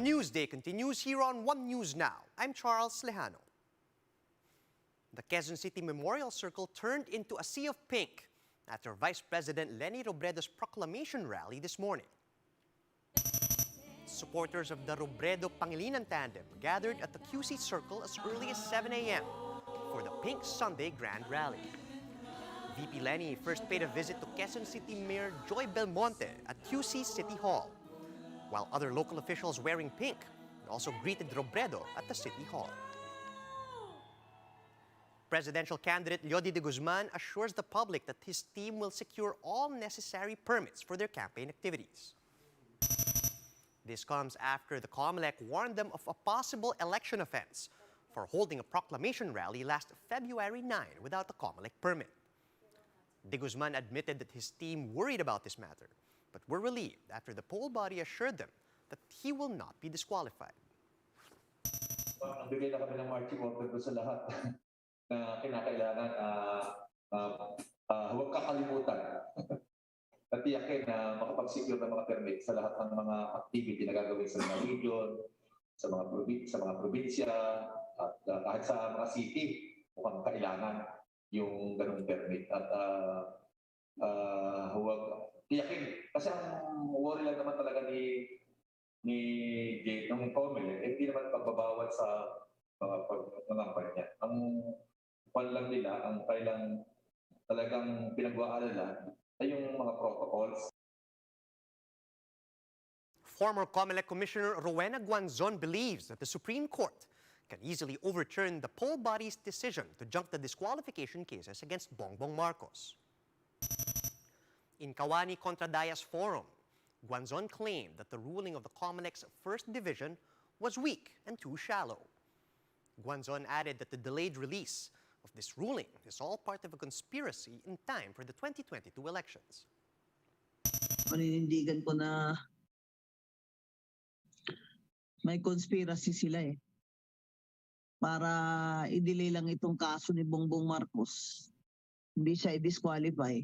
Newsday continues here on One News Now. I'm Charles Lejano. The Quezon City Memorial Circle turned into a sea of pink after Vice President Leni Robredo's proclamation rally this morning. Supporters of the Robredo-Pangilinan tandem gathered at the QC Circle as early as 7 a.m. for the Pink Sunday Grand Rally. VP Leni first paid a visit to Quezon City Mayor Joy Belmonte at QC City Hall, while other local officials wearing pink also greeted Robredo at the City Hall. Presidential candidate Leody de Guzman assures the public that his team will secure all necessary permits for their campaign activities. This comes after the COMELEC warned them of a possible election offense for holding a proclamation rally last February 9 without a COMELEC permit. De Guzman admitted that his team worried about this matter, but were relieved after the poll body assured them that he will not be disqualified. Nagbigay na kami ng marching order sa lahat na kinakailangan huwag kakalimutan at tiyakin na makapag-secure ng mga permit sa lahat ng mga activity na gagawin sa mga region, sa mga probinsya, at kahit sa mga city, mukhang kailangan yung ganung permit. At huwag tiyakin. Kasi ang worry lang naman talaga ni Jake ng COMELEC, hindi naman pagbabawal sa mga pag-ngampanya niya. Ang lang nila, ang kailang talagang pinag-aalala ay yung mga protocols. Former COMELEC Commissioner Rowena Guanzon believes that the Supreme Court can easily overturn the poll body's decision to junk the disqualification cases against Bongbong Marcos. In Kawani Contra Dias Forum, Guanzon claimed that the ruling of the COMELEC's First Division was weak and too shallow. Guanzon added that the delayed release of this ruling is all part of a conspiracy in time for the 2022 elections. Paninindigan ko na may conspiracy sila para i-delay lang itong kaso ni Bongbong Marcos. Hindi siya i-disqualify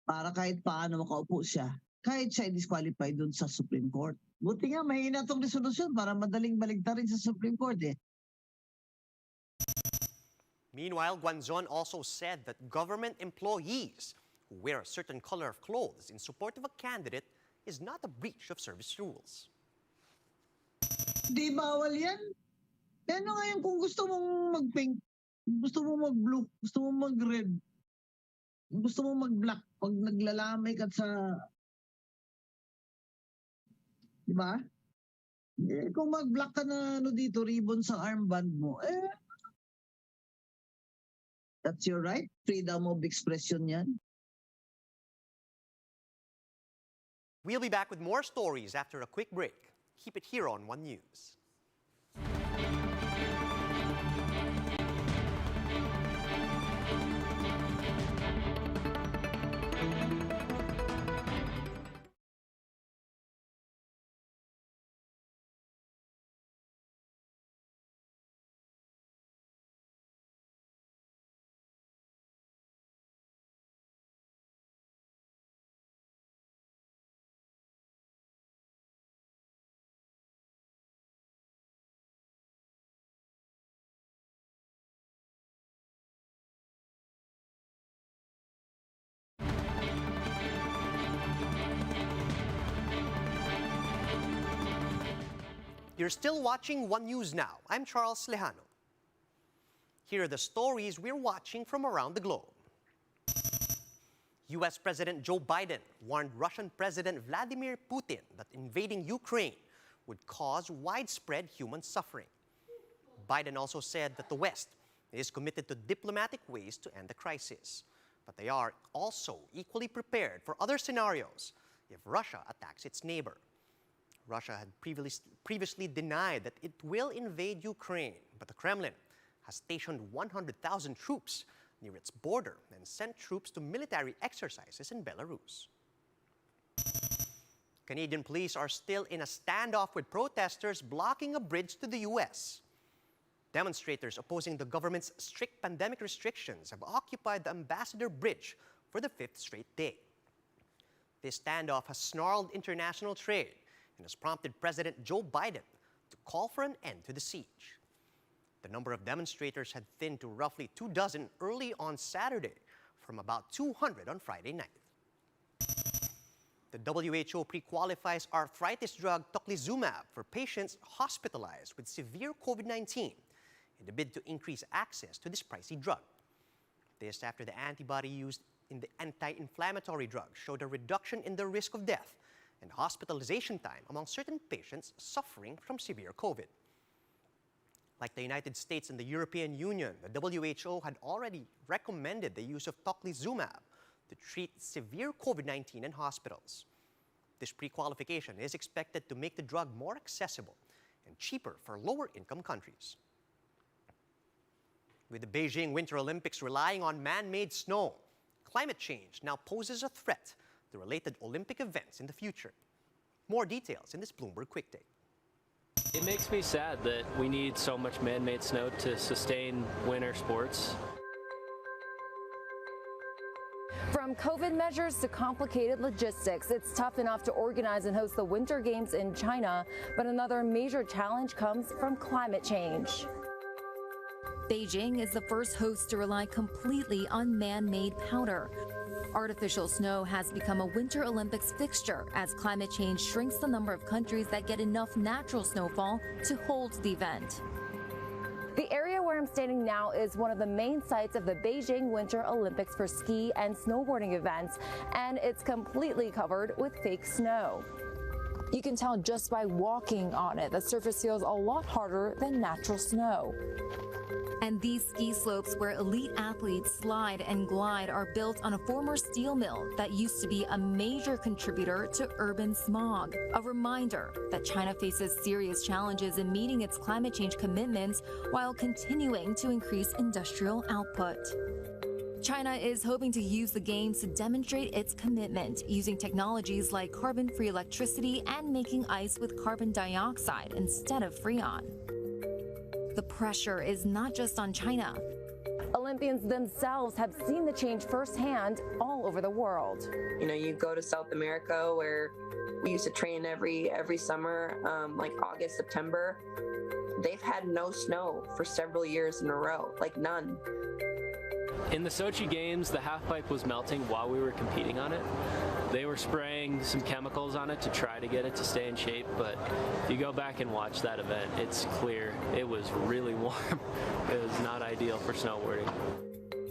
para kahit paano makaupo siya. Kahit siya i-disqualify dun sa Supreme Court. Buti nga mahina itong resolusyon para madaling baligtarin sa Supreme Court Meanwhile, Guanzon also said that government employees who wear a certain color of clothes in support of a candidate is not a breach of service rules. Di bawal yan. Pero ngayon kung gusto mong mag-pink, gusto mong mag-blue, gusto mong mag-red, gusto mong mag-black, pag naglalamay ka sa... Di ba? Kung mag-black ka na dito, ribbon sa armband mo, that's your right. Freedom of expression yan. We'll be back with more stories after a quick break. Keep it here on One News. You're still watching One News Now. I'm Charles Lejano. Here are the stories we're watching from around the globe. U.S. President Joe Biden warned Russian President Vladimir Putin that invading Ukraine would cause widespread human suffering. Biden also said that the West is committed to diplomatic ways to end the crisis, but they are also equally prepared for other scenarios if Russia attacks its neighbor. Russia had previously denied that it will invade Ukraine, but the Kremlin has stationed 100,000 troops near its border and sent troops to military exercises in Belarus. Canadian police are still in a standoff with protesters blocking a bridge to the U.S. Demonstrators opposing the government's strict pandemic restrictions have occupied the Ambassador Bridge for the 5th straight day. This standoff has snarled international trade and has prompted President Joe Biden to call for an end to the siege. The number of demonstrators had thinned to roughly 24 early on Saturday from about 200 on Friday night. The WHO pre-qualifies arthritis drug tocilizumab for patients hospitalized with severe COVID-19 in the bid to increase access to this pricey drug. This after the antibody used in the anti-inflammatory drug showed a reduction in the risk of death and hospitalization time among certain patients suffering from severe COVID. Like the United States and the European Union, the WHO had already recommended the use of tocilizumab to treat severe COVID-19 in hospitals. This pre-qualification is expected to make the drug more accessible and cheaper for lower-income countries. With the Beijing Winter Olympics relying on man-made snow, climate change now poses a threat to related Olympic events in the future. More details in this Bloomberg Quick Take. It makes me sad that we need so much man-made snow to sustain winter sports. From COVID measures to complicated logistics, it's tough enough to organize and host the Winter Games in China, but another major challenge comes from climate change. Beijing is the first host to rely completely on man-made powder. Artificial snow has become a Winter Olympics fixture as climate change shrinks the number of countries that get enough natural snowfall to hold the event. The area where I'm standing now is one of the main sites of the Beijing Winter Olympics for ski and snowboarding events, and it's completely covered with fake snow. You can tell just by walking on it, the surface feels a lot harder than natural snow. And these ski slopes where elite athletes slide and glide are built on a former steel mill that used to be a major contributor to urban smog. A reminder that China faces serious challenges in meeting its climate change commitments while continuing to increase industrial output. China is hoping to use the games to demonstrate its commitment, using technologies like carbon-free electricity and making ice with carbon dioxide instead of Freon. The pressure is not just on China. Olympians themselves have seen the change firsthand all over the world. You know, you go to South America where we used to train every summer, like August, September. They've had no snow for several years in a row, like none. In the Sochi Games, the half-pipe was melting while we were competing on it. They were spraying some chemicals on it to try to get it to stay in shape, but if you go back and watch that event, it's clear it was really warm. It was not ideal for snowboarding.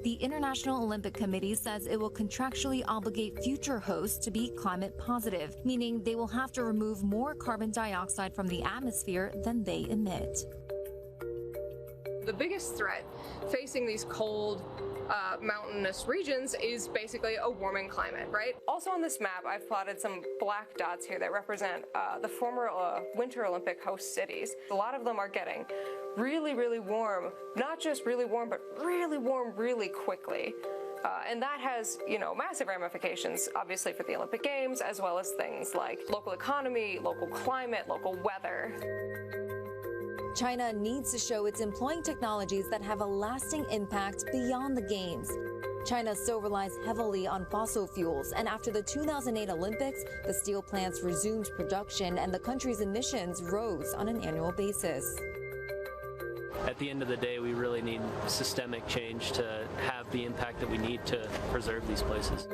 The International Olympic Committee says it will contractually obligate future hosts to be climate positive, meaning they will have to remove more carbon dioxide from the atmosphere than they emit. The biggest threat facing these cold, mountainous regions is basically a warming climate, right? Also on this map, I've plotted some black dots here that represent the former Winter Olympic host cities. A lot of them are getting really, really warm, not just really warm, but really warm really quickly. And that has, massive ramifications, obviously, for the Olympic Games, as well as things like local economy, local climate, local weather. China needs to show it's employing technologies that have a lasting impact beyond the Games. China still relies heavily on fossil fuels, and after the 2008 Olympics, the steel plants resumed production and the country's emissions rose on an annual basis. At the end of the day, we really need systemic change to have the impact that we need to preserve these places.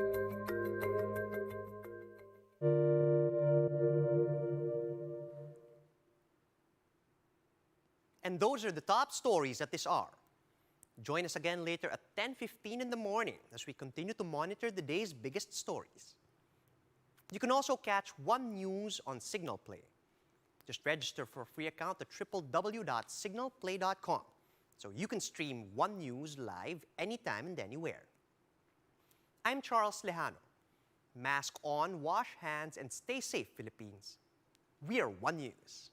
And those are the top stories at this hour. Join us again later at 10:15 in the morning as we continue to monitor the day's biggest stories. You can also catch One News on Signal Play. Just register for a free account at www.signalplay.com so you can stream One News live anytime and anywhere. I'm Charles Lejano. Mask on, wash hands, and stay safe, Philippines. We are One News.